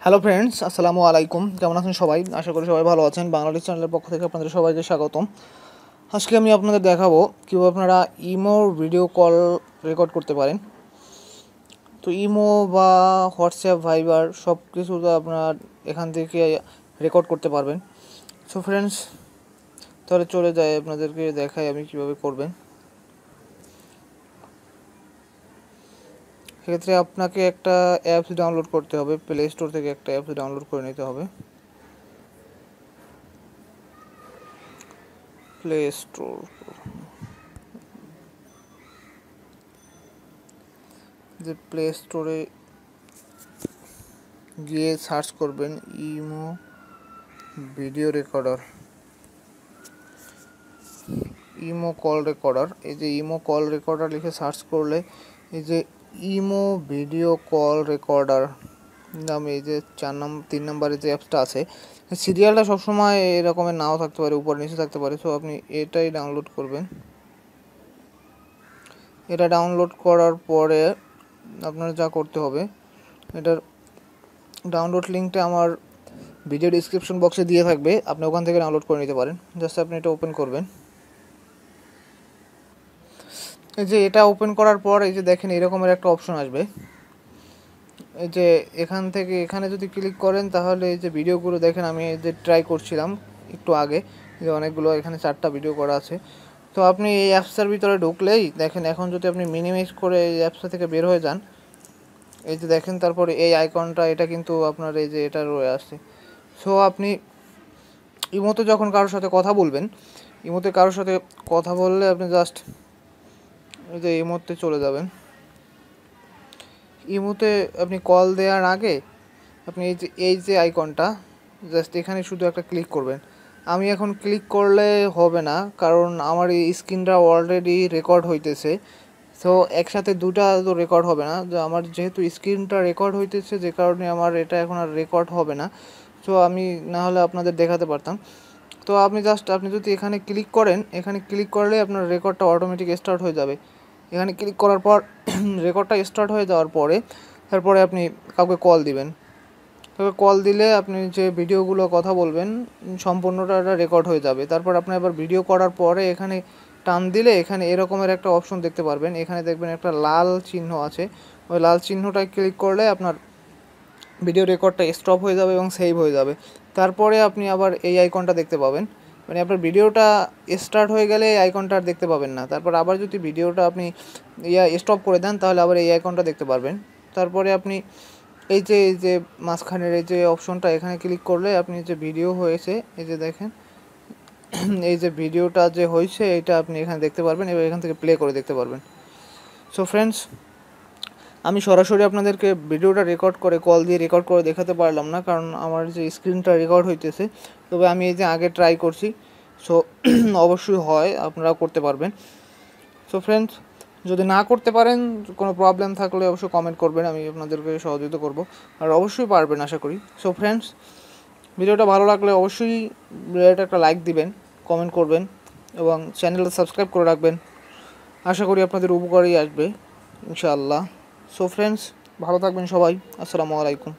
Hello friends, আসসালামু আলাইকুম। কেমন আছেন সবাই? আশা করি সবাই ভালো আছেন। বাংলাদেশ চ্যানেলের পক্ষ থেকে আপনাদের সবাইকে স্বাগতম। আজকে আমি আপনাদের দেখাবো কীভাবে আপনারা ইমো ভিডিও কল রেকর্ড করতে পারেন। তো ইমো বা হোয়াটসঅ্যাপ, ভাইবার সব কিছু তো আপনার এখান থেকে রেকর্ড করতে পারবেন। সো ফ্রেন্ডস, তাহলে চলে যায় আপনাদেরকে দেখাই আমি কীভাবে করবেন। সেক্ষেত্রে আপনাকে একটা অ্যাপস ডাউনলোড করতে হবে। প্লে স্টোর থেকে একটা অ্যাপস ডাউনলোড করে নিতে হবে। প্লে স্টোর প্লে স্টোরে গিয়ে সার্চ করবেন imo video recorder, imo call recorder. এই যে ইমো কল রেকর্ডার লিখে সার্চ করলে এই যে ইমো ভিডিও কল রেকর্ডার নামে এই যে 3 নম্বরে যে অ্যাপসটা আছে, সিরিয়ালটা সবসময় এরকমের নাও থাকতে পারে, উপর নিচে থাকতে পারে। সো আপনি এটাই ডাউনলোড করবেন। এটা ডাউনলোড করার পরে আপনার যা করতে হবে, এটার ডাউনলোড লিঙ্কটা আমার ভিডিও ডিসক্রিপশন বক্সে দিয়ে থাকবে, আপনি ওখান থেকে ডাউনলোড করে নিতে পারেন। জাস্ট আপনি এটা ওপেন করবেন। এই যে এটা ওপেন করার পর এই যে দেখেন এরকমের একটা অপশন আসবে। এই যে এখান থেকে এখানে যদি ক্লিক করেন তাহলে এই যে ভিডিওগুলো দেখেন, আমি এই যে ট্রাই করছিলাম একটু আগে, যে অনেকগুলো এখানে 4টা ভিডিও করা আছে। তো আপনি এই অ্যাপসটার ভিতরে ঢুকলেই দেখেন, এখন যদি আপনি মিনিমাইজ করে এই অ্যাপসটা থেকে বের হয়ে যান, এই যে দেখেন তারপরে এই আইকনটা, এটা কিন্তু আপনার এই যে এটা রয়ে আসছে। সো আপনি ইমোতে যখন কারোর সাথে কথা বলবেন, ইমোতে কারোর সাথে কথা বললে আপনি জাস্ট এই যে ইমোতে চলে যাবেন। ইমোতে আপনি কল দেওয়ার আগে আপনি এই যে আইকনটা, জাস্ট এখানে শুধু একটা ক্লিক করবেন। আমি এখন ক্লিক করলে হবে না, কারণ আমার এই স্ক্রিনটা অলরেডি রেকর্ড হইতেছে। সো একসাথে দুটা তো রেকর্ড হবে না। আমার যেহেতু স্ক্রিনটা রেকর্ড হইতেছে, যে কারণে আমার এটা এখন আর রেকর্ড হবে না। সো আমি না হলে আপনাদের দেখাতে পারতাম। তো আপনি যদি এখানে ক্লিক করেন, এখানে ক্লিক করলে আপনার রেকর্ডটা অটোমেটিক স্টার্ট হয়ে যাবে। এখানে ক্লিক করার পর রেকর্ডটা স্টার্ট হয়ে যাওয়ার পরে তারপরে আপনি কাউকে কল দিবেন। তবে কল দিলে আপনি যে ভিডিওগুলো কথা বলবেন সম্পূর্ণটা রেকর্ড হয়ে যাবে। তারপর আপনি আবার ভিডিও করার পরে এখানে টান দিলে এখানে এরকমের একটা অপশন দেখতে পারবেন। এখানে দেখবেন একটা লাল চিহ্ন আছে, ওই লাল চিহ্নটায় ক্লিক করলে আপনার ভিডিও রেকর্ডটা স্টপ হয়ে যাবে এবং সেভ হয়ে যাবে। তারপরে আপনি আবার এই আইকনটা দেখতে পাবেন, মানে আপনার ভিডিওটা স্টার্ট হয়ে গেলে এই আইকনটা আর দেখতে পাবেন না। তারপর আবার যদি ভিডিওটা আপনি স্টপ করে দেন তাহলে আবার এই আইকনটা দেখতে পারবেন। তারপরে আপনি এই যে মাঝখানের এই যে অপশনটা, এখানে ক্লিক করলে আপনি যে ভিডিও হয়েছে এই যে দেখেন, এই যে ভিডিওটা যে হয়েছে এটা আপনি এখানে দেখতে পারবেন, এবার এখান থেকে প্লে করে দেখতে পারবেন। সো ফ্রেন্ডস, আমি সরাসরি আপনাদেরকে ভিডিওটা রেকর্ড করে কল দিয়ে রেকর্ড করে দেখাতে পারলাম না, কারণ আমার যে স্ক্রিনটা রেকর্ড হইতেছে। তবে আমি এই যে আগে ট্রাই করছি। সো অবশ্যই হয়, আপনারাও করতে পারবেন। সো ফ্রেন্ডস, যদি না করতে পারেন, কোনো প্রবলেম থাকলে অবশ্যই কমেন্ট করবেন, আমি আপনাদেরকে সহযোগিতা করব। আর অবশ্যই পারবেন আশা করি। সো ফ্রেন্ডস, ভিডিওটা ভালো লাগলে অবশ্যই ভিডিওটা একটা লাইক দিবেন, কমেন্ট করবেন এবং চ্যানেলটা সাবস্ক্রাইব করে রাখবেন। আশা করি আপনাদের উপকারেই আসবে ইনশাআল্লাহ। সো ফ্রেন্ডস, ভালো থাকবেন সবাই। আসসালামু আলাইকুম।